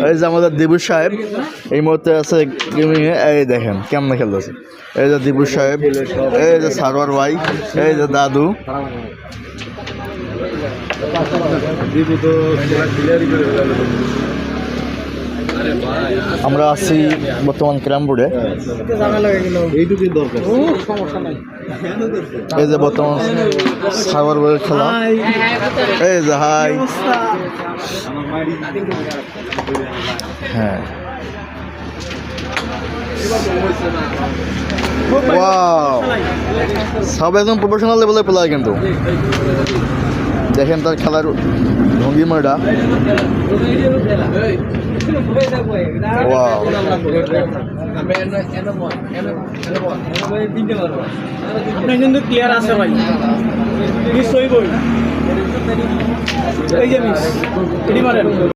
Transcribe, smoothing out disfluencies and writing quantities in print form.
এই যে আমাদের দিবু সাহেব এই মুহূর্তে আছে গেমিং এ। এই দেখেন কেমন খেলতেছে। এই যে দিবু সাহেব, এই যে সারোয়ার ভাই, এই যে দাদু। আমরা আছি বর্তমান ক্যারাম বোর্ডে। এই যে বর্তমান সাগর বলের খেলা। এই যে হাই, হ্যাঁ ওয়াও, সব একদম প্রফেশনাল লেভেলের প্লেয়ার কিন্তু। দেখেন তার খেলার ভঙ্গিমাটা। ওয়াও, আপনার কিন্তু ক্লিয়ার আছে ভাই, মিস হইবই। এই যে মিস এটি মারেন।